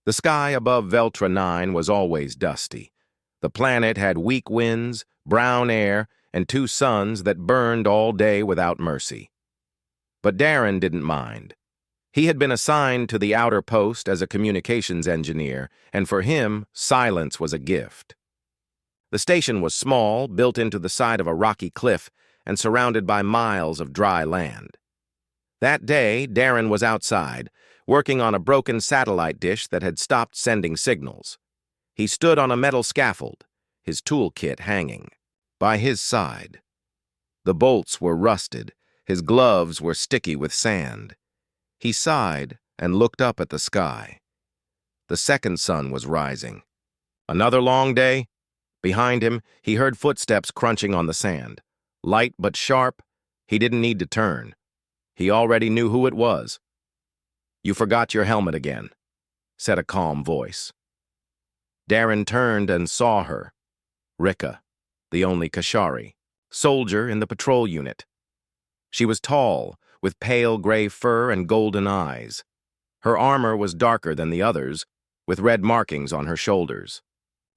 The sky above Veltra 9 was always dusty. The planet had weak winds, brown air, and two suns that burned all day without mercy. But Darren didn't mind. He had been assigned to the outer post as a communications engineer, and for him, silence was a gift. The station was small, built into the side of a rocky cliff, and surrounded by miles of dry land. That day, Darren was outside, working on a broken satellite dish that had stopped sending signals. He stood on a metal scaffold, his toolkit hanging. By his side, the bolts were rusted, his gloves were sticky with sand. He sighed and looked up at the sky. The second sun was rising. Another long day? Behind him, he heard footsteps crunching on the sand. Light but sharp, he didn't need to turn. He already knew who it was. "You forgot your helmet again," said a calm voice. Darren turned and saw her. Rika, the only Kashari, soldier in the patrol unit. She was tall, with pale gray fur and golden eyes. Her armor was darker than the others, with red markings on her shoulders.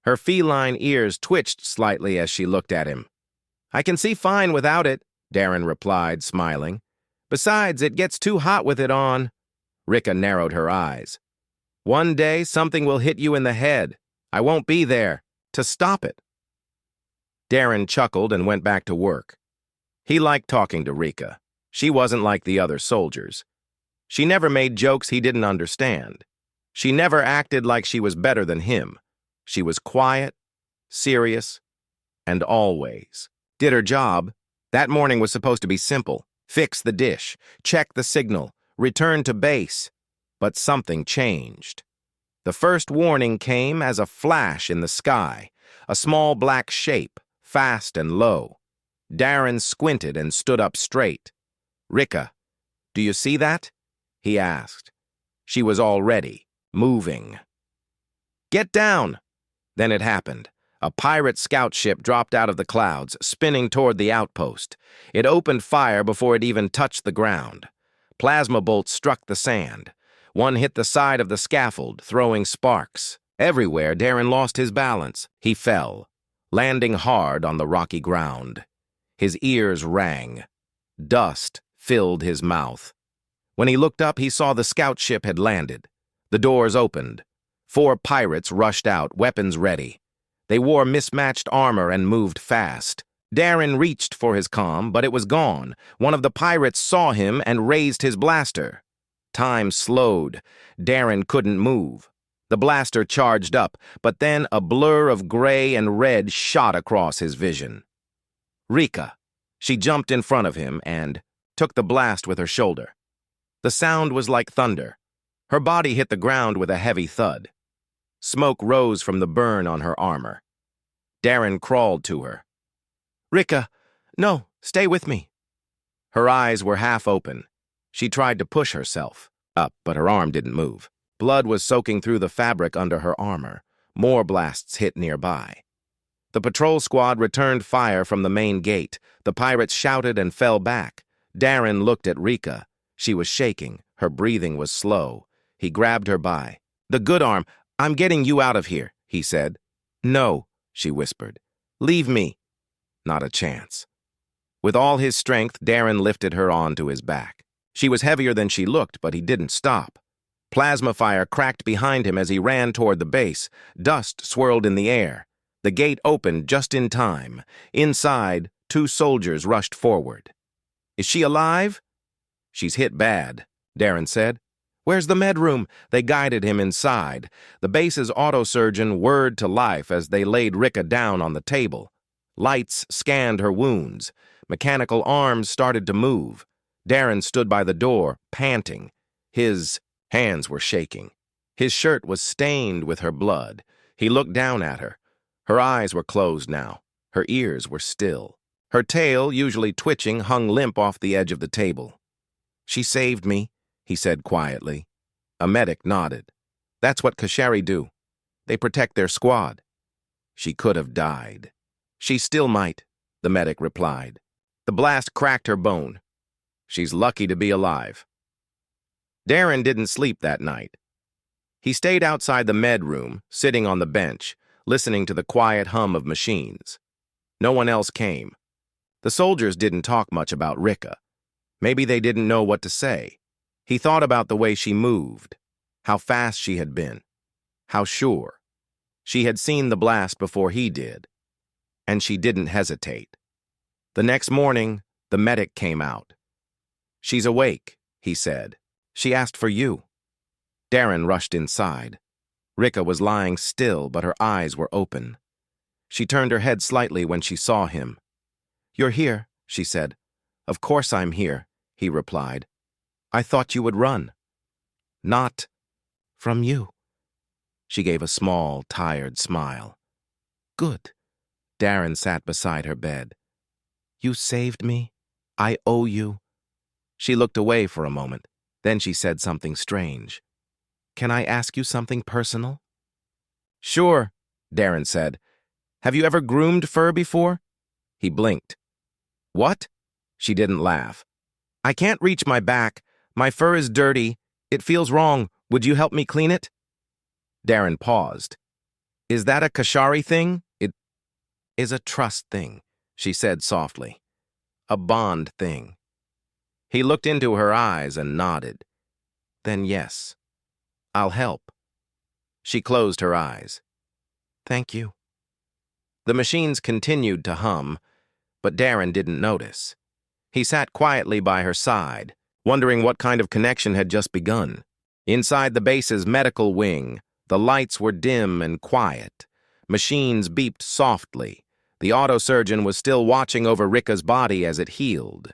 Her feline ears twitched slightly as she looked at him. "I can see fine without it," Darren replied, smiling. "Besides, it gets too hot with it on." Rika narrowed her eyes. "One day, something will hit you in the head. I won't be there to stop it." Darren chuckled and went back to work. He liked talking to Rika. She wasn't like the other soldiers. She never made jokes he didn't understand. She never acted like she was better than him. She was quiet, serious, and always did her job. That morning was supposed to be simple. Fix the dish, check the signal, return to base. But something changed. The first warning came as a flash in the sky, a small black shape, fast and low. Darren squinted and stood up straight. "Rika, do you see that?" he asked. She was already moving. "Get down!" Then it happened. A pirate scout ship dropped out of the clouds, spinning toward the outpost. It opened fire before it even touched the ground. Plasma bolts struck the sand. One hit the side of the scaffold, throwing sparks. Everywhere, Darren lost his balance. He fell, landing hard on the rocky ground. His ears rang. Dust filled his mouth. When he looked up, he saw the scout ship had landed. The doors opened. 4 pirates rushed out, weapons ready. They wore mismatched armor and moved fast. Darren reached for his comm, but it was gone. One of the pirates saw him and raised his blaster. Time slowed. Darren couldn't move. The blaster charged up, but then a blur of gray and red shot across his vision. Rika. She jumped in front of him and took the blast with her shoulder. The sound was like thunder. Her body hit the ground with a heavy thud. Smoke rose from the burn on her armor. Darren crawled to her. "Rika, no, stay with me." Her eyes were half open. She tried to push herself up, but her arm didn't move. Blood was soaking through the fabric under her armor. More blasts hit nearby. The patrol squad returned fire from the main gate. The pirates shouted and fell back. Darren looked at Rika. She was shaking. Her breathing was slow. He grabbed her by the good arm. "I'm getting you out of here," he said. "No," she whispered. "Leave me." Not a chance. With all his strength, Darren lifted her onto his back. She was heavier than she looked, but he didn't stop. Plasma fire cracked behind him as he ran toward the base. Dust swirled in the air. The gate opened just in time. Inside, 2 soldiers rushed forward. "Is she alive?" "She's hit bad," Darren said. "Where's the med room?" They guided him inside. The base's autosurgeon whirred to life as they laid Rika down on the table. Lights scanned her wounds. Mechanical arms started to move. Darren stood by the door, panting. His hands were shaking. His shirt was stained with her blood. He looked down at her. Her eyes were closed now. Her ears were still. Her tail, usually twitching, hung limp off the edge of the table. "She saved me," he said quietly. A medic nodded. "That's what Kashari do. They protect their squad." "She could have died." "She still might," the medic replied. "The blast cracked her bone. She's lucky to be alive." Darren didn't sleep that night. He stayed outside the med room, sitting on the bench, listening to the quiet hum of machines. No one else came. The soldiers didn't talk much about Rika. Maybe they didn't know what to say. He thought about the way she moved, how fast she had been, how sure. She had seen the blast before he did, and she didn't hesitate. The next morning, the medic came out. "She's awake," he said. "She asked for you." Darren rushed inside. Rika was lying still, but her eyes were open. She turned her head slightly when she saw him. "You're here," she said. "Of course I'm here," he replied. "I thought you would run." "Not from you." She gave a small, tired smile. "Good." Darren sat beside her bed. "You saved me. I owe you." She looked away for a moment. Then she said something strange. "Can I ask you something personal?" "Sure," Darren said. "Have you ever groomed fur before?" He blinked. "What?" She didn't laugh. "I can't reach my back. My fur is dirty. It feels wrong. Would you help me clean it?" Darren paused. "Is that a Kashari thing?" "It is a trust thing," she said softly. "A bond thing." He looked into her eyes and nodded. "Then yes, I'll help." She closed her eyes. "Thank you." The machines continued to hum, but Darren didn't notice. He sat quietly by her side, wondering what kind of connection had just begun. Inside the base's medical wing, the lights were dim and quiet. Machines beeped softly. The autosurgeon was still watching over Rika's body as it healed.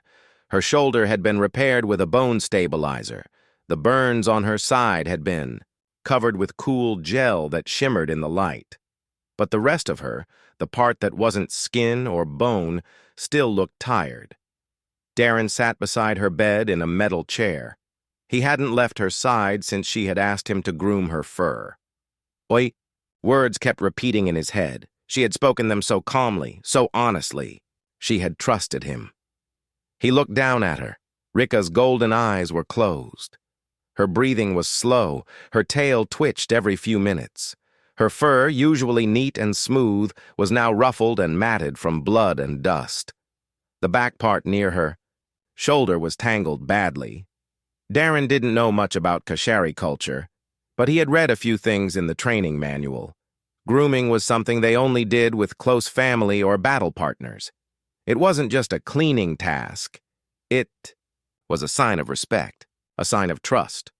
Her shoulder had been repaired with a bone stabilizer. The burns on her side had been covered with cool gel that shimmered in the light. But the rest of her, the part that wasn't skin or bone, still looked tired. Darren sat beside her bed in a metal chair. He hadn't left her side since she had asked him to groom her fur. "Oi." Words kept repeating in his head. She had spoken them so calmly, so honestly. She had trusted him. He looked down at her. Rika's golden eyes were closed. Her breathing was slow. Her tail twitched every few minutes. Her fur, usually neat and smooth, was now ruffled and matted from blood and dust. The back part near her shoulder was tangled badly. Darren didn't know much about Kashari culture, but he had read a few things in the training manual. Grooming was something they only did with close family or battle partners. It wasn't just a cleaning task. It was a sign of respect, a sign of trust.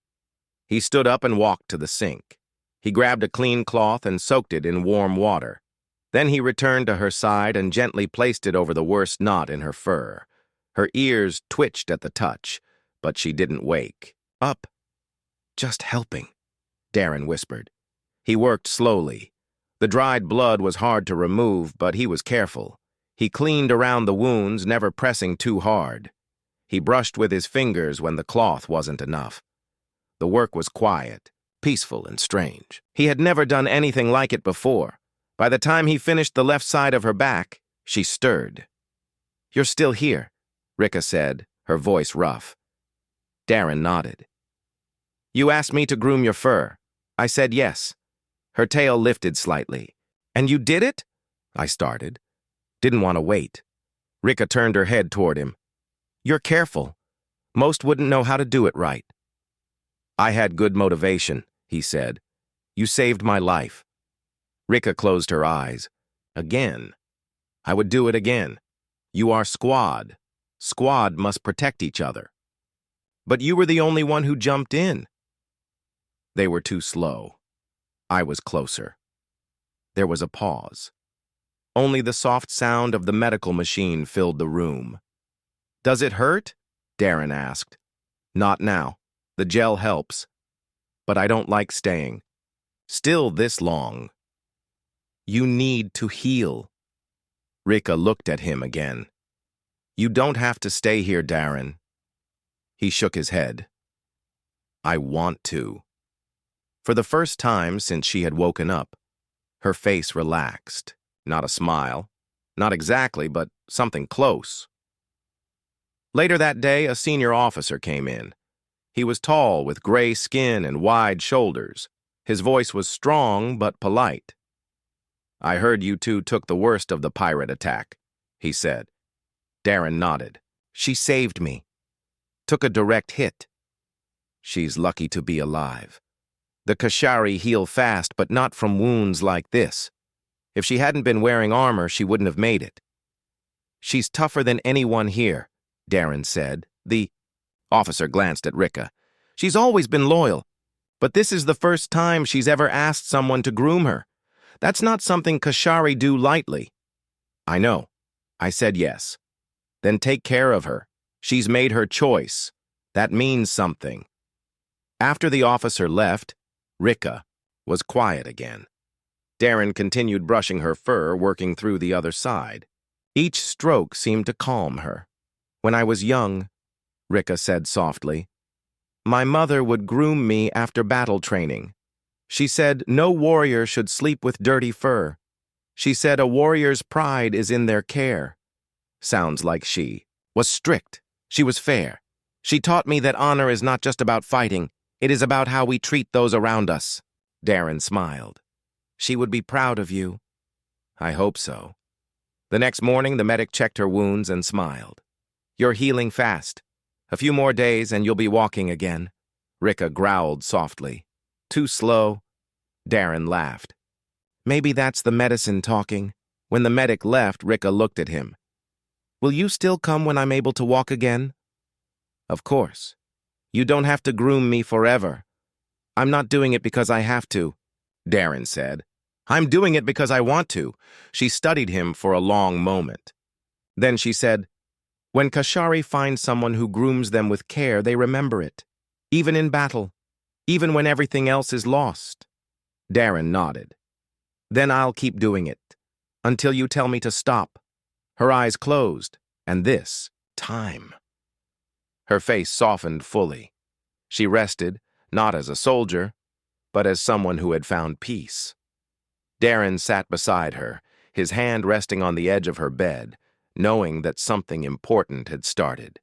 He stood up and walked to the sink. He grabbed a clean cloth and soaked it in warm water. Then he returned to her side and gently placed it over the worst knot in her fur. Her ears twitched at the touch, but she didn't wake. "Up." "Just helping," Darren whispered. He worked slowly. The dried blood was hard to remove, but he was careful. He cleaned around the wounds, never pressing too hard. He brushed with his fingers when the cloth wasn't enough. The work was quiet, peaceful, and strange. He had never done anything like it before. By the time he finished the left side of her back, she stirred. "You're still here," Rika said, her voice rough. Darren nodded. "You asked me to groom your fur. I said yes." Her tail lifted slightly. "And you did it?" I started. Didn't want to wait. Rika turned her head toward him. "You're careful. Most wouldn't know how to do it right." "I had good motivation," he said. "You saved my life." Rika closed her eyes. "Again. I would do it again. You are squad. Squad must protect each other." "But you were the only one who jumped in." They were too slow. I was closer. There was a pause. Only the soft sound of the medical machine filled the room. "Does it hurt?" Darren asked. "Not now. The gel helps. But I don't like staying. Still this long." "You need to heal." Rika looked at him again. "You don't have to stay here, Darren." He shook his head. "I want to." For the first time since she had woken up, her face relaxed. Not a smile. Not exactly, but something close. Later that day, a senior officer came in. He was tall, with gray skin and wide shoulders. His voice was strong but polite. "I heard you two took the worst of the pirate attack," he said. Darren nodded. "She saved me. Took a direct hit. She's lucky to be alive. The Kashari heal fast, but not from wounds like this. If she hadn't been wearing armor, she wouldn't have made it." "She's tougher than anyone here," Darren said. The officer glanced at Rika. "She's always been loyal, but this is the first time she's ever asked someone to groom her. That's not something Kashari do lightly." "I know." I said yes. "Then take care of her. She's made her choice. That means something." After the officer left, Rika was quiet again. Darren continued brushing her fur, working through the other side. Each stroke seemed to calm her. "When I was young," Rika said softly, "my mother would groom me after battle training. She said no warrior should sleep with dirty fur. She said a warrior's pride is in their care." Sounds like she was strict. She was fair. "She taught me that honor is not just about fighting. It is about how we treat those around us." Darren smiled. "She would be proud of you." "I hope so." The next morning, the medic checked her wounds and smiled. "You're healing fast. A few more days and you'll be walking again." Rika growled softly. "Too slow." Darren laughed. "Maybe that's the medicine talking." When the medic left, Rika looked at him. "Will you still come when I'm able to walk again?" "Of course. You don't have to groom me forever." "I'm not doing it because I have to," Darren said. "I'm doing it because I want to." She studied him for a long moment. Then she said, "When Kashari find someone who grooms them with care, they remember it. Even in battle. Even when everything else is lost." Darren nodded. "Then I'll keep doing it. Until you tell me to stop." Her eyes closed, and this time. Her face softened fully. She rested, not as a soldier, but as someone who had found peace. Darren sat beside her, his hand resting on the edge of her bed, knowing that something important had started.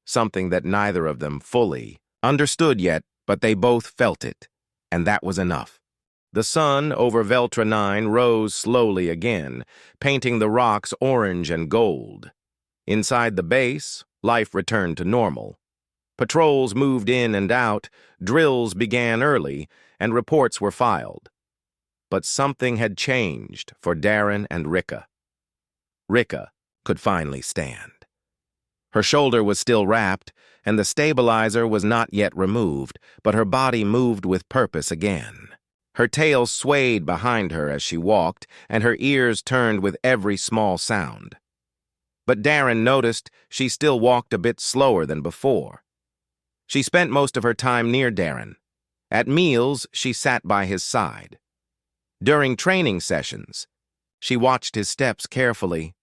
Something that neither of them fully understood yet, but they both felt it, and that was enough. The sun over Veltra 9 rose slowly again, painting the rocks orange and gold. Inside the base, life returned to normal. Patrols moved in and out, drills began early, and reports were filed. But something had changed for Darren and Rika. Rika could finally stand. Her shoulder was still wrapped, and the stabilizer was not yet removed, but her body moved with purpose again. Her tail swayed behind her as she walked, and her ears turned with every small sound. But Darren noticed she still walked a bit slower than before. She spent most of her time near Darren. At meals, she sat by his side. During training sessions, she watched his steps carefully.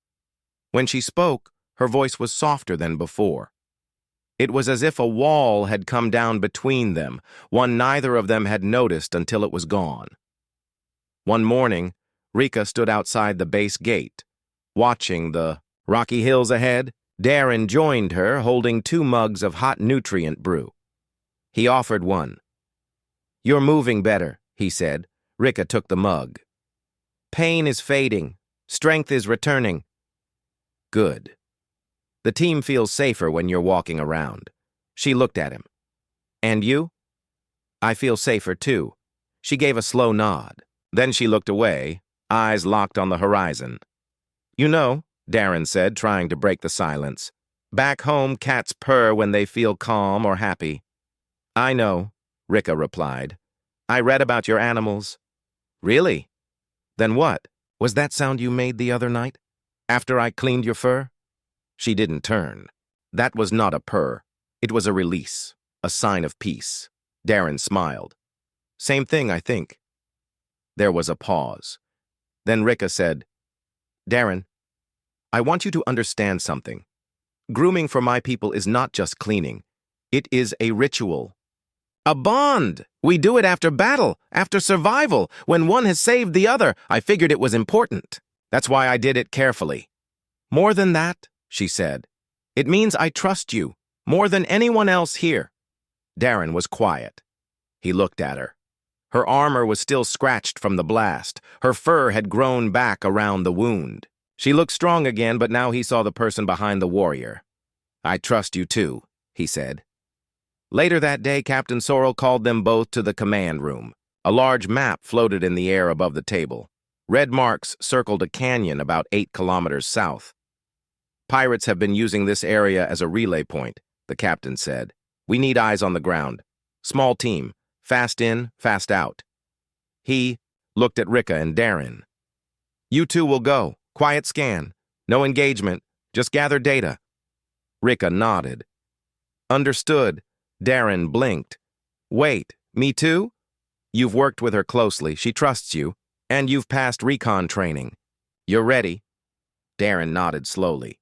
When she spoke, her voice was softer than before. It was as if a wall had come down between them, one neither of them had noticed until it was gone. One morning, Rika stood outside the base gate, watching the rocky hills ahead. Darren joined her, holding 2 mugs of hot nutrient brew. He offered one. "You're moving better," he said. Rika took the mug. "Pain is fading. Strength is returning." "Good. The team feels safer when you're walking around." She looked at him. "And you?" "I feel safer too." She gave a slow nod. Then she looked away, eyes locked on the horizon. "You know," Darren said, trying to break the silence, "back home cats purr when they feel calm or happy." "I know," Rika replied. "I read about your animals." "Really? Then what? Was that sound you made the other night? After I cleaned your fur?" She didn't turn. That was not a purr. It was a release, a sign of peace. Darren smiled. "Same thing, I think." There was a pause. Then Rika said, "Darren, I want you to understand something. Grooming for my people is not just cleaning. It is a ritual. A bond! We do it after battle, after survival, when one has saved the other. I figured it was important. That's why I did it carefully." "More than that," she said, "it means I trust you, more than anyone else here." Darren was quiet. He looked at her. Her armor was still scratched from the blast. Her fur had grown back around the wound. She looked strong again, but now he saw the person behind the warrior. "I trust you too," he said. Later that day, Captain Sorrel called them both to the command room. A large map floated in the air above the table. Red marks circled a canyon about 8 kilometers south. "Pirates have been using this area as a relay point," the captain said. "We need eyes on the ground. Small team. Fast in, fast out." He looked at Rika and Darren. "You two will go. Quiet scan. No engagement. Just gather data." Rika nodded. "Understood." Darren blinked. "Wait, me too?" "You've worked with her closely. She trusts you. And you've passed recon training. You're ready?" Darren nodded slowly.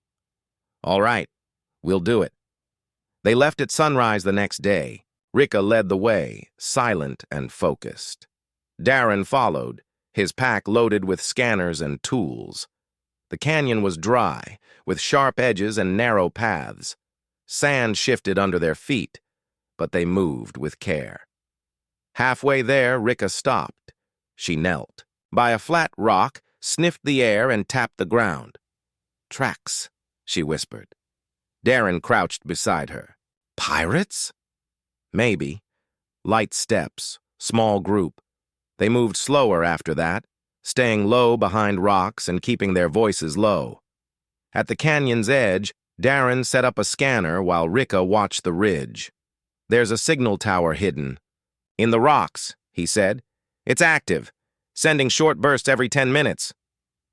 "All right. We'll do it." They left at sunrise the next day. Rika led the way, silent and focused. Darren followed, his pack loaded with scanners and tools. The canyon was dry, with sharp edges and narrow paths. Sand shifted under their feet, but they moved with care. Halfway there, Rika stopped. She knelt by a flat rock, sniffed the air, and tapped the ground. "Tracks," she whispered. Darren crouched beside her. "Pirates?" "Maybe. Light steps, small group. They moved slower after that, staying low behind rocks and keeping their voices low." At the canyon's edge, Darren set up a scanner while Rika watched the ridge. "There's a signal tower hidden." "In the rocks," he said. "It's active, sending short bursts every 10 minutes.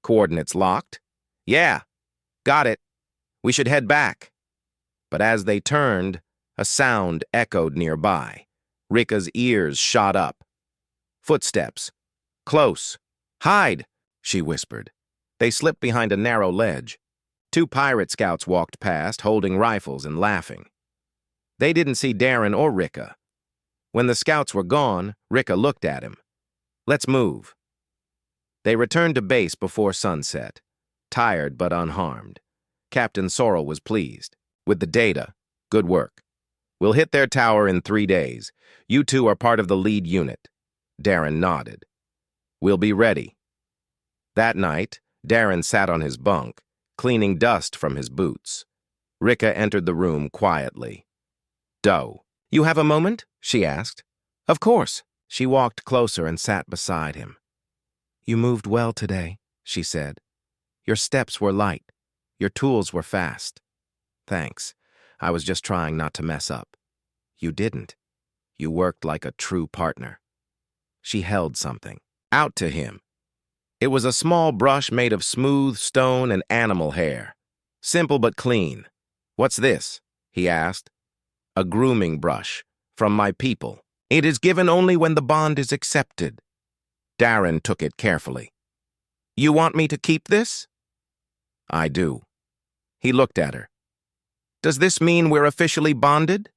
"Coordinates locked?" "Yeah. Got it. We should head back." But as they turned, a sound echoed nearby. Rika's ears shot up. Footsteps. "Close. Hide," she whispered. They slipped behind a narrow ledge. 2 pirate scouts walked past, holding rifles and laughing. They didn't see Darren or Rika. When the scouts were gone, Rika looked at him. "Let's move." They returned to base before sunset, tired but unharmed. Captain Sorrel was pleased. "With the data, good work. We'll hit their tower in 3 days. You two are part of the lead unit." Darren nodded. "We'll be ready." That night, Darren sat on his bunk, cleaning dust from his boots. Rika entered the room quietly. "Doe, you have a moment?" she asked. "Of course." She walked closer and sat beside him. "You moved well today," she said. "Your steps were light. Your tools were fast." "Thanks. I was just trying not to mess up." "You didn't. You worked like a true partner." She held something out to him. It was a small brush made of smooth stone and animal hair. Simple but clean. "What's this?" he asked. "A grooming brush. From my people. It is given only when the bond is accepted." Darren took it carefully. "You want me to keep this?" "I do." He looked at her. "Does this mean we're officially bonded?"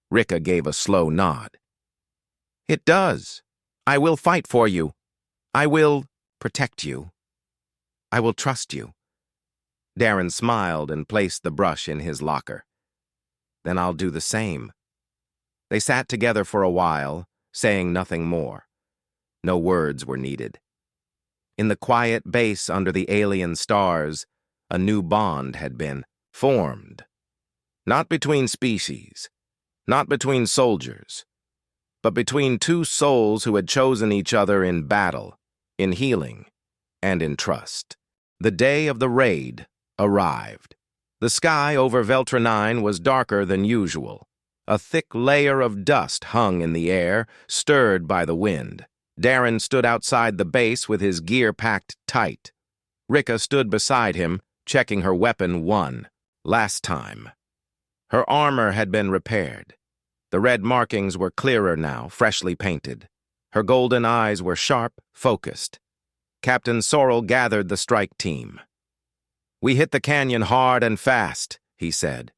Rika gave a slow nod. "It does. I will fight for you. I will protect you. I will trust you." Darren smiled and placed the brush in his locker. "Then I'll do the same." They sat together for a while, saying nothing more. No words were needed. In the quiet base under the alien stars, a new bond had been formed. Not between species, not between soldiers, but between 2 souls who had chosen each other in battle, in healing, and in trust. The day of the raid arrived. The sky over Veltra 9 was darker than usual. A thick layer of dust hung in the air, stirred by the wind. Darren stood outside the base with his gear packed tight. Rika stood beside him, checking her weapon one, last time. Her armor had been repaired. The red markings were clearer now, freshly painted. Her golden eyes were sharp, focused. Captain Sorrel gathered the strike team. "We hit the canyon hard and fast," he said.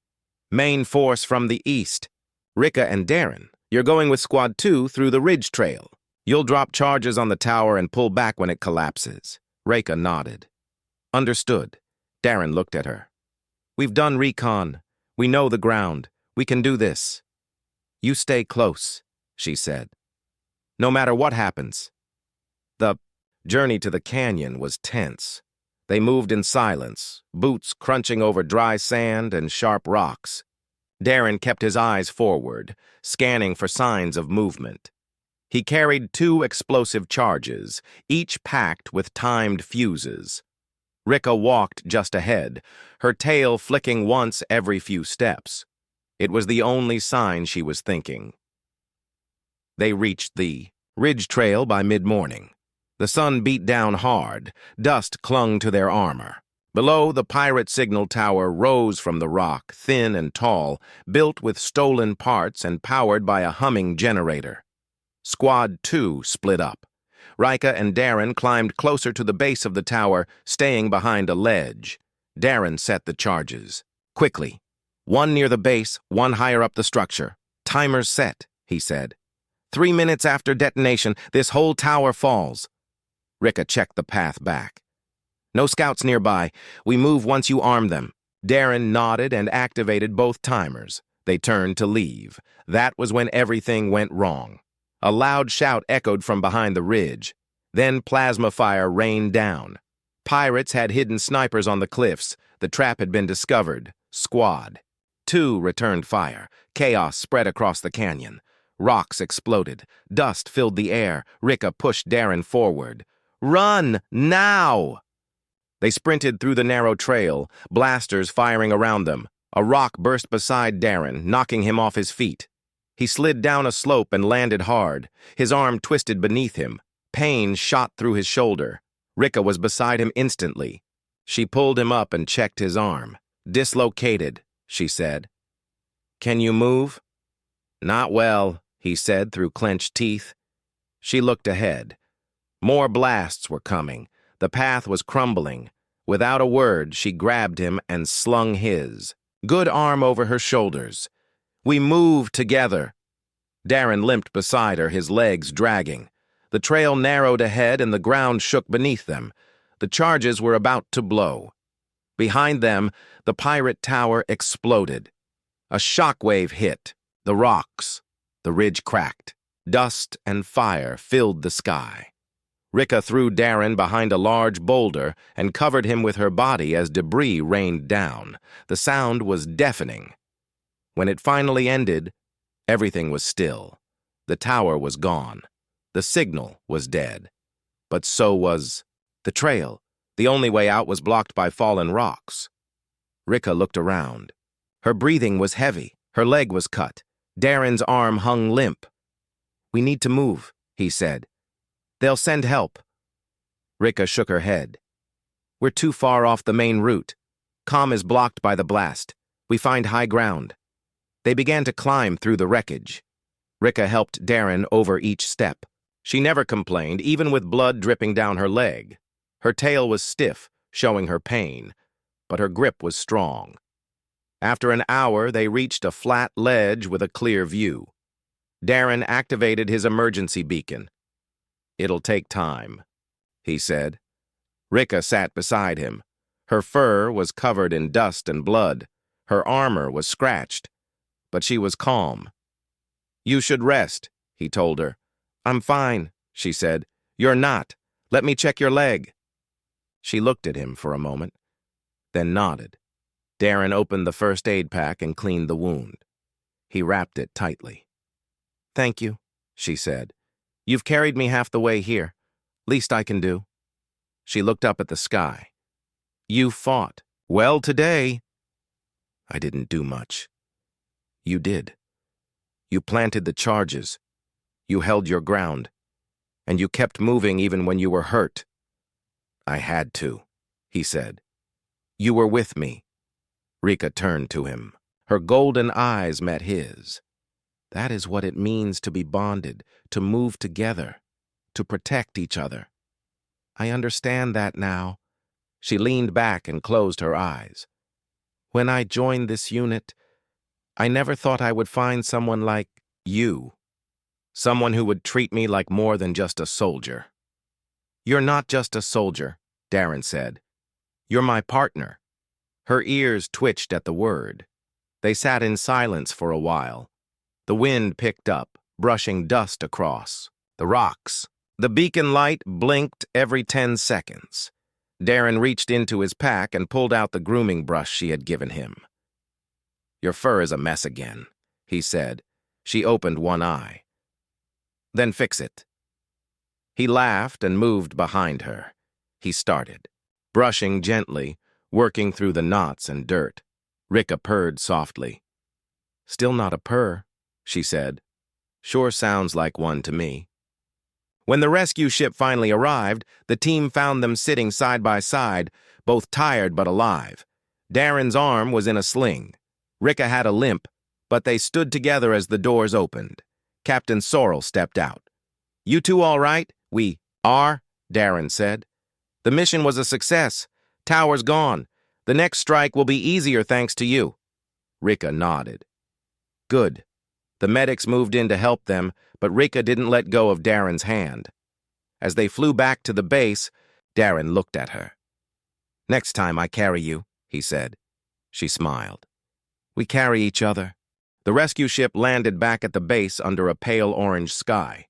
"Main force from the east. Rika and Darren, you're going with Squad 2 through the ridge trail. You'll drop charges on the tower and pull back when it collapses." Rika nodded. "Understood." Darren looked at her. "We've done recon. We know the ground. We can do this." "You stay close," she said. no matter what happens. The journey to the canyon was tense. They moved in silence, boots crunching over dry sand and sharp rocks. Darren kept his eyes forward, scanning for signs of movement. He carried 2 explosive charges, each packed with timed fuses. Rika walked just ahead, her tail flicking once every few steps. It was the only sign she was thinking. They reached the ridge trail by mid-morning. The sun beat down hard, dust clung to their armor. Below, the pirate signal tower rose from the rock, thin and tall, built with stolen parts and powered by a humming generator. Squad 2 split up. Rika and Darren climbed closer to the base of the tower, staying behind a ledge. Darren set the charges. Quickly. 1 near the base, 1 higher up the structure. Timer's set, he said. 3 minutes after detonation, this whole tower falls. Rika checked the path back. No scouts nearby. We move once you arm them. Darren nodded and activated both timers. They turned to leave. That was when everything went wrong. A loud shout echoed from behind the ridge. Then plasma fire rained down. Pirates had hidden snipers on the cliffs. The trap had been discovered. Squad 2 returned fire. Chaos spread across the canyon. Rocks exploded. Dust filled the air. Rika pushed Darren forward. Run, now! They sprinted through the narrow trail, blasters firing around them. A rock burst beside Darren, knocking him off his feet. He slid down a slope and landed hard. His arm twisted beneath him. Pain shot through his shoulder. Rika was beside him instantly. She pulled him up and checked his arm. Dislocated, she said. Can you move? Not well, he said through clenched teeth. She looked ahead. More blasts were coming. The path was crumbling. Without a word, she grabbed him and slung his. Good arm over her shoulders. We move together. Darren limped beside her, his legs dragging. The trail narrowed ahead and the ground shook beneath them. The charges were about to blow. Behind them, the pirate tower exploded. A shockwave hit. The rocks. The ridge cracked. Dust and fire filled the sky. Rika threw Darren behind a large boulder and covered him with her body as debris rained down. The sound was deafening. When it finally ended, everything was still. The tower was gone. The signal was dead. But so was the trail. The only way out was blocked by fallen rocks. Rika looked around. Her breathing was heavy. Her leg was cut. Darren's arm hung limp. We need to move, he said. They'll send help. Rika shook her head. We're too far off the main route. Comm is blocked by the blast. We find high ground. They began to climb through the wreckage. Rika helped Darren over each step. She never complained, even with blood dripping down her leg. Her tail was stiff, showing her pain, but her grip was strong. After an hour, they reached a flat ledge with a clear view. Darren activated his emergency beacon. It'll take time, he said. Rika sat beside him. Her fur was covered in dust and blood. Her armor was scratched, but she was calm. You should rest, he told her. I'm fine, she said. You're not. Let me check your leg. She looked at him for a moment, then nodded. Darren opened the first aid pack and cleaned the wound. He wrapped it tightly. Thank you, she said. You've carried me half the way here. Least I can do. She looked up at the sky. You fought. Well today. I didn't do much. You did. You planted the charges. You held your ground. And you kept moving even when you were hurt. I had to, he said. You were with me. Rika turned to him. Her golden eyes met his. That is what it means to be bonded, to move together, to protect each other. I understand that now. She leaned back and closed her eyes. When I joined this unit, I never thought I would find someone like you. Someone who would treat me like more than just a soldier. You're not just a soldier, Darren said. You're my partner. Her ears twitched at the word. They sat in silence for a while. The wind picked up, brushing dust across. The rocks. The beacon light blinked every 10 seconds. Darren reached into his pack and pulled out the grooming brush she had given him. "Your fur is a mess again," he said. She opened one eye. "Then fix it." He laughed and moved behind her. He started, brushing gently, working through the knots and dirt. Rika purred softly. "Still not a purr," she said. "Sure sounds like one to me." When the rescue ship finally arrived, the team found them sitting side by side, both tired but alive. Darren's arm was in a sling. Rika had a limp, but they stood together as the doors opened. Captain Sorrel stepped out. "You two all right?" "We are," Darren said. "The mission was a success. Tower's gone. The next strike will be easier thanks to you." Rika nodded. "Good." The medics moved in to help them, but Rika didn't let go of Darren's hand. As they flew back to the base, Darren looked at her. "Next time I carry you," he said. She smiled. "We carry each other." The rescue ship landed back at the base under a pale orange sky.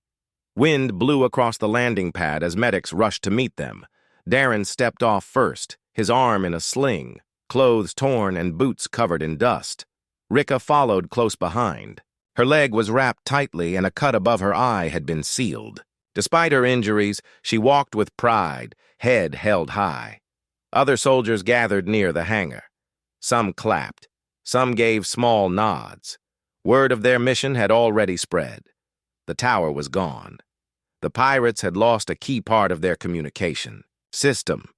Wind blew across the landing pad as medics rushed to meet them. Darren stepped off first, his arm in a sling, clothes torn and boots covered in dust. Rika followed close behind. Her leg was wrapped tightly and a cut above her eye had been sealed. Despite her injuries, she walked with pride, head held high. Other soldiers gathered near the hangar. Some clapped. Some gave small nods. Word of their mission had already spread. The tower was gone. The pirates had lost a key part of their communication system.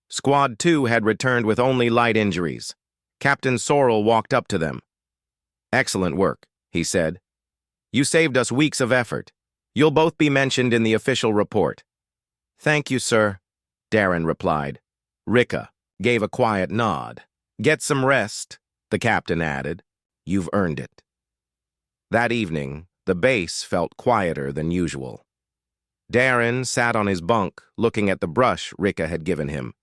Squad 2 had returned with only light injuries. Captain Sorrel walked up to them. "Excellent work," he said. "You saved us weeks of effort. You'll both be mentioned in the official report." "Thank you, sir," Darren replied. Rika gave a quiet nod. "Get some rest," the captain added. "You've earned it." That evening, the base felt quieter than usual. Darren sat on his bunk, looking at the brush Rika had given him.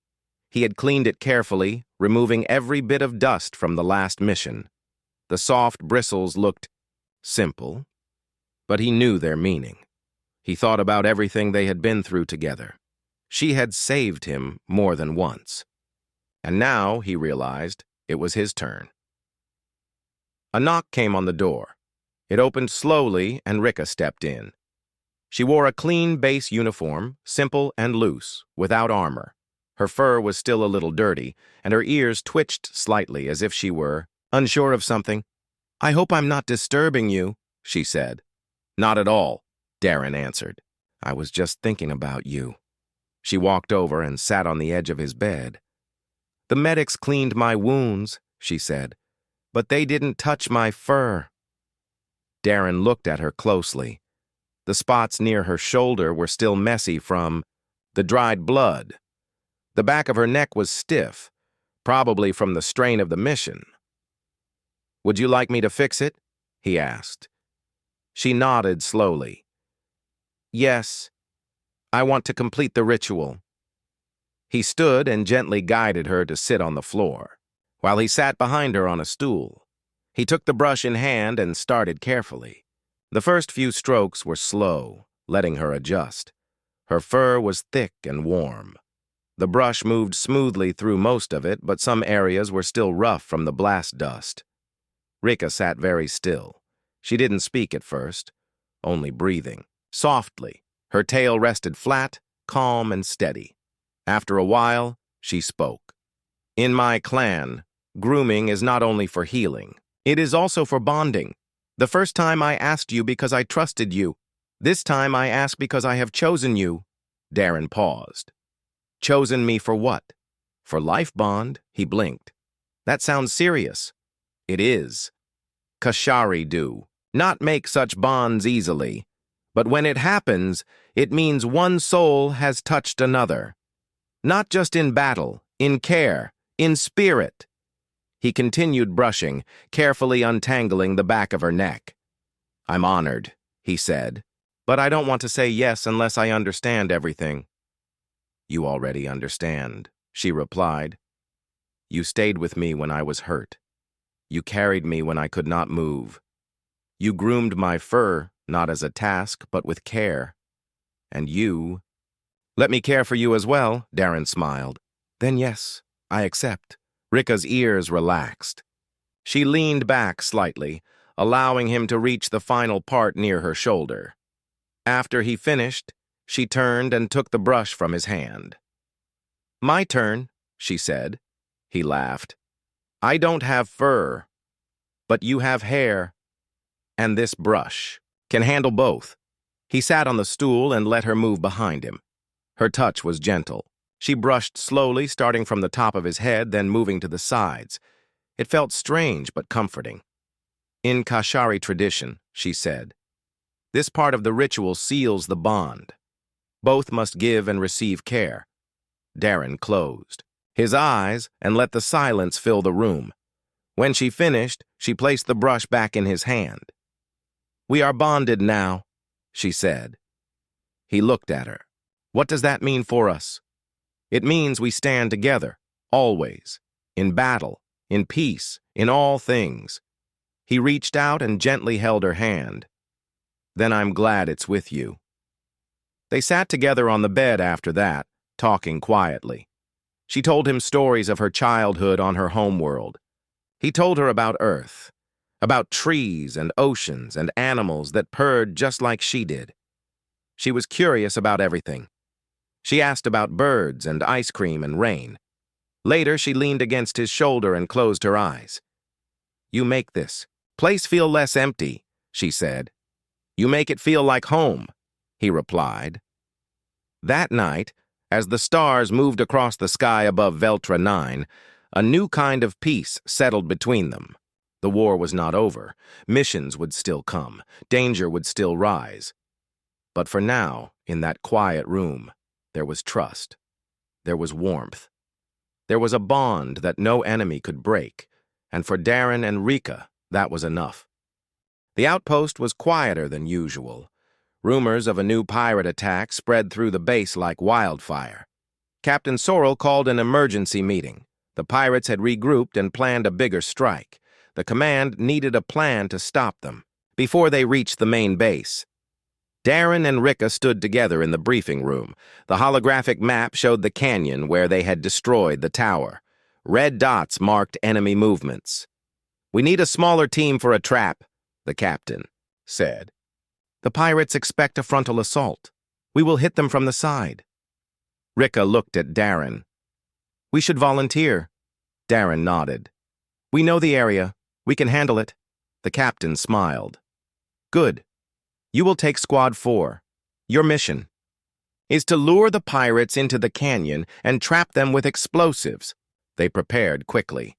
He had cleaned it carefully, removing every bit of dust from the last mission. The soft bristles looked simple, but he knew their meaning. He thought about everything they had been through together. She had saved him more than once. And now, he realized, it was his turn. A knock came on the door. It opened slowly, and Rika stepped in. She wore a clean base uniform, simple and loose, without armor. Her fur was still a little dirty, and her ears twitched slightly as if she were unsure of something. "I hope I'm not disturbing you," she said. "Not at all," Darren answered. "I was just thinking about you." She walked over and sat on the edge of his bed. "The medics cleaned my wounds," she said, "but they didn't touch my fur." Darren looked at her closely. The spots near her shoulder were still messy from the dried blood. The back of her neck was stiff, probably from the strain of the mission. "Would you like me to fix it?" he asked. She nodded slowly. "Yes, I want to complete the ritual." He stood and gently guided her to sit on the floor, while he sat behind her on a stool. He took the brush in hand and started carefully. The first few strokes were slow, letting her adjust. Her fur was thick and warm. The brush moved smoothly through most of it, but some areas were still rough from the blast dust. Rika sat very still. She didn't speak at first, only breathing. Softly, her tail rested flat, calm and steady. After a while, she spoke. "In my clan, grooming is not only for healing. It is also for bonding. The first time I asked you because I trusted you. This time I ask because I have chosen you." Darren paused. "Chosen me for what?" "For life bond," he blinked. "That sounds serious." "It is. Kashari do not make such bonds easily. But when it happens, it means one soul has touched another. Not just in battle, in care, in spirit." He continued brushing, carefully untangling the back of her neck. "I'm honored," he said, "but I don't want to say yes unless I understand everything." "You already understand," she replied. "You stayed with me when I was hurt. You carried me when I could not move. You groomed my fur not as a task, but with care. And you... Let me care for you as well, Darren smiled. Then yes, I accept. Rika's ears relaxed. She leaned back slightly, allowing him to reach the final part near her shoulder. After he finished, she turned and took the brush from his hand. My turn, she said. He laughed. I don't have fur, but you have hair. And this brush can handle both. He sat on the stool and let her move behind him. Her touch was gentle. She brushed slowly, starting from the top of his head, then moving to the sides. It felt strange but comforting. In Kashari tradition, she said, this part of the ritual seals the bond. Both must give and receive care. Darren closed his eyes and let the silence fill the room. When she finished, she placed the brush back in his hand. We are bonded now, she said. He looked at her. What does that mean for us? It means we stand together, always, in battle, in peace, in all things. He reached out and gently held her hand. Then I'm glad it's with you. They sat together on the bed after that, talking quietly. She told him stories of her childhood on her homeworld. He told her about Earth, about trees and oceans and animals that purred just like she did. She was curious about everything. She asked about birds and ice cream and rain. Later, she leaned against his shoulder and closed her eyes. You make this place feel less empty, she said. You make it feel like home, he replied. That night, as the stars moved across the sky above Veltra 9, a new kind of peace settled between them. The war was not over. Missions would still come. Danger would still rise. But for now, in that quiet room, there was trust. There was warmth. There was a bond that no enemy could break, and for Darren and Rika, that was enough. The outpost was quieter than usual. Rumors of a new pirate attack spread through the base like wildfire. Captain Sorrel called an emergency meeting. The pirates had regrouped and planned a bigger strike. The command needed a plan to stop them before they reached the main base. Darren and Rika stood together in the briefing room. The holographic map showed the canyon where they had destroyed the tower. Red dots marked enemy movements. We need a smaller team for a trap, the captain said. The pirates expect a frontal assault. We will hit them from the side. Rika looked at Darren. We should volunteer. Darren nodded. We know the area. We can handle it. The captain smiled. Good. You will take Squad 4. Your mission is to lure the pirates into the canyon and trap them with explosives. They prepared quickly.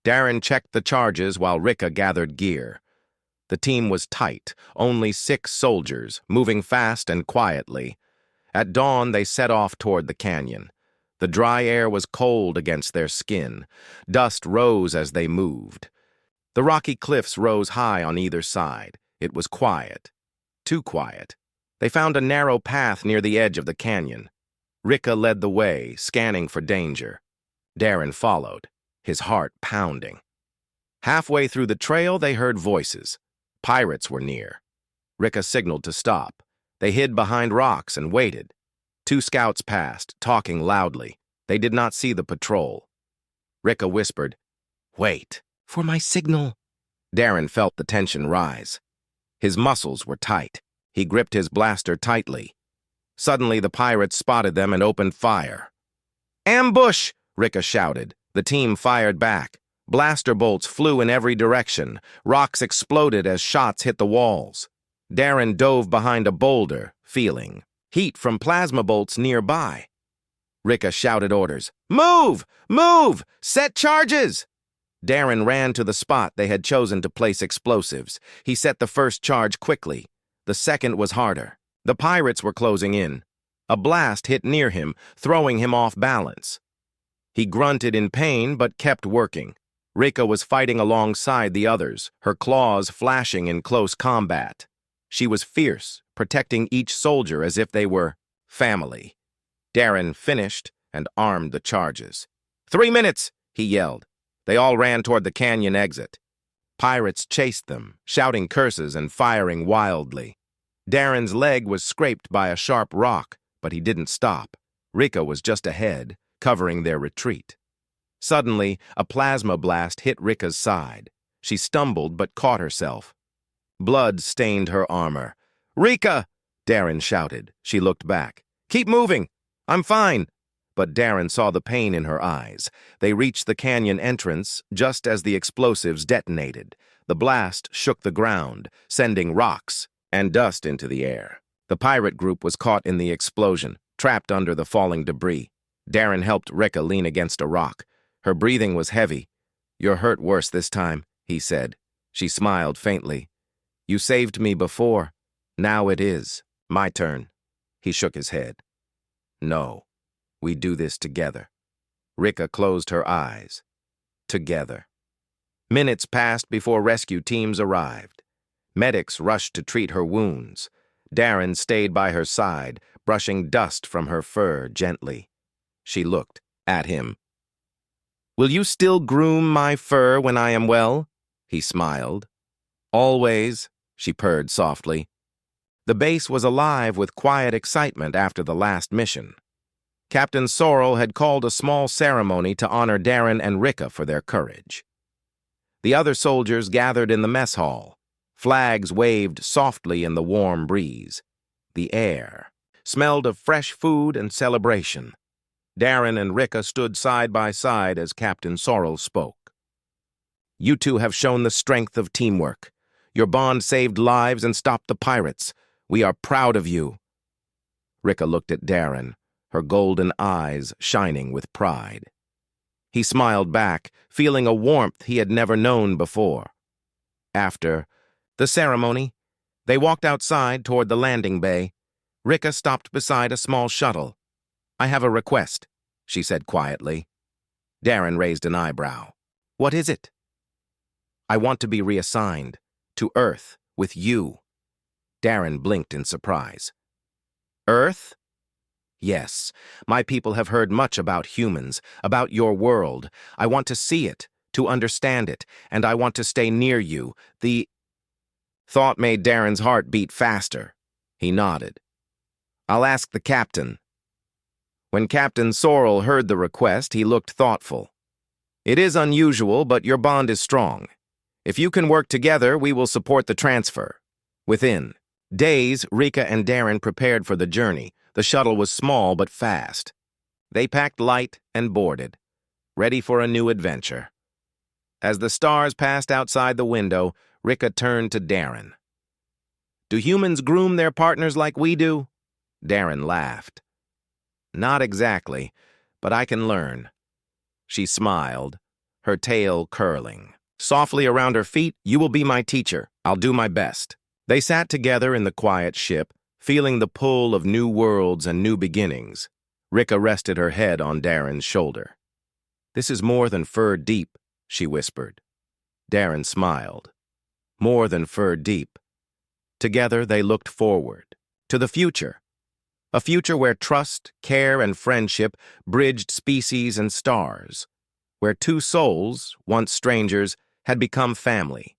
Darren checked the charges while Rika gathered gear. The team was tight, only 6 soldiers, moving fast and quietly. At dawn, they set off toward the canyon. The dry air was cold against their skin. Dust rose as they moved. The rocky cliffs rose high on either side. It was quiet. Too quiet. They found a narrow path near the edge of the canyon. Rika led the way, scanning for danger. Darren followed, his heart pounding. Halfway through the trail, they heard voices. Pirates were near. Rika signaled to stop. They hid behind rocks and waited. 2 scouts passed, talking loudly. They did not see the patrol. Rika whispered, Wait for my signal. Darren felt the tension rise. His muscles were tight. He gripped his blaster tightly. Suddenly, the pirates spotted them and opened fire. Ambush! Rika shouted. The team fired back. Blaster bolts flew in every direction. Rocks exploded as shots hit the walls. Darren dove behind a boulder, feeling heat from plasma bolts nearby. Rika shouted orders. Move! Move! Set charges! Darren ran to the spot they had chosen to place explosives. He set the first charge quickly. The second was harder. The pirates were closing in. A blast hit near him, throwing him off balance. He grunted in pain but kept working. Rika was fighting alongside the others, her claws flashing in close combat. She was fierce, protecting each soldier as if they were family. Darren finished and armed the charges. 3 minutes, he yelled. They all ran toward the canyon exit. Pirates chased them, shouting curses and firing wildly. Darren's leg was scraped by a sharp rock, but he didn't stop. Rika was just ahead, covering their retreat. Suddenly, a plasma blast hit Rika's side. She stumbled but caught herself. Blood stained her armor. "Rika!" Darren shouted. She looked back. "Keep moving! I'm fine!" But Darren saw the pain in her eyes. They reached the canyon entrance just as the explosives detonated. The blast shook the ground, sending rocks and dust into the air. The pirate group was caught in the explosion, trapped under the falling debris. Darren helped Rika lean against a rock. Her breathing was heavy. "You're hurt worse this time," he said. She smiled faintly. "You saved me before. Now it is my turn." He shook his head. "No, we do this together." Rika closed her eyes. Together. Minutes passed before rescue teams arrived. Medics rushed to treat her wounds. Darren stayed by her side, brushing dust from her fur gently. She looked at him. "Will you still groom my fur when I am well?" He smiled. "Always," she purred softly. The base was alive with quiet excitement after the last mission. Captain Sorrel had called a small ceremony to honor Darren and Rika for their courage. The other soldiers gathered in the mess hall. Flags waved softly in the warm breeze. The air smelled of fresh food and celebration. Darren and Rika stood side by side as Captain Sorrel spoke. "You two have shown the strength of teamwork. Your bond saved lives and stopped the pirates. We are proud of you." Rika looked at Darren, her golden eyes shining with pride. He smiled back, feeling a warmth he had never known before. After the ceremony, they walked outside toward the landing bay. Rika stopped beside a small shuttle. "I have a request," she said quietly. Darren raised an eyebrow. "What is it?" "I want to be reassigned to Earth with you." Darren blinked in surprise. "Earth?" "Yes, my people have heard much about humans, about your world. I want to see it, to understand it, and I want to stay near you." The thought made Darren's heart beat faster. He nodded. "I'll ask the captain." When Captain Sorrel heard the request, he looked thoughtful. "It is unusual, but your bond is strong. If you can work together, we will support the transfer." Within days, Rika and Darren prepared for the journey. The shuttle was small but fast. They packed light and boarded, ready for a new adventure. As the stars passed outside the window, Rika turned to Darren. "Do humans groom their partners like we do?" Darren laughed. "Not exactly, but I can learn." She smiled, her tail curling. Softly around her feet, "You will be my teacher. I'll do my best." They sat together in the quiet ship, feeling the pull of new worlds and new beginnings. Rika rested her head on Darren's shoulder. "This is more than fur deep," she whispered. Darren smiled. More than fur deep. Together they looked forward, to the future. A future where trust, care, and friendship bridged species and stars. Where two souls, once strangers, had become family.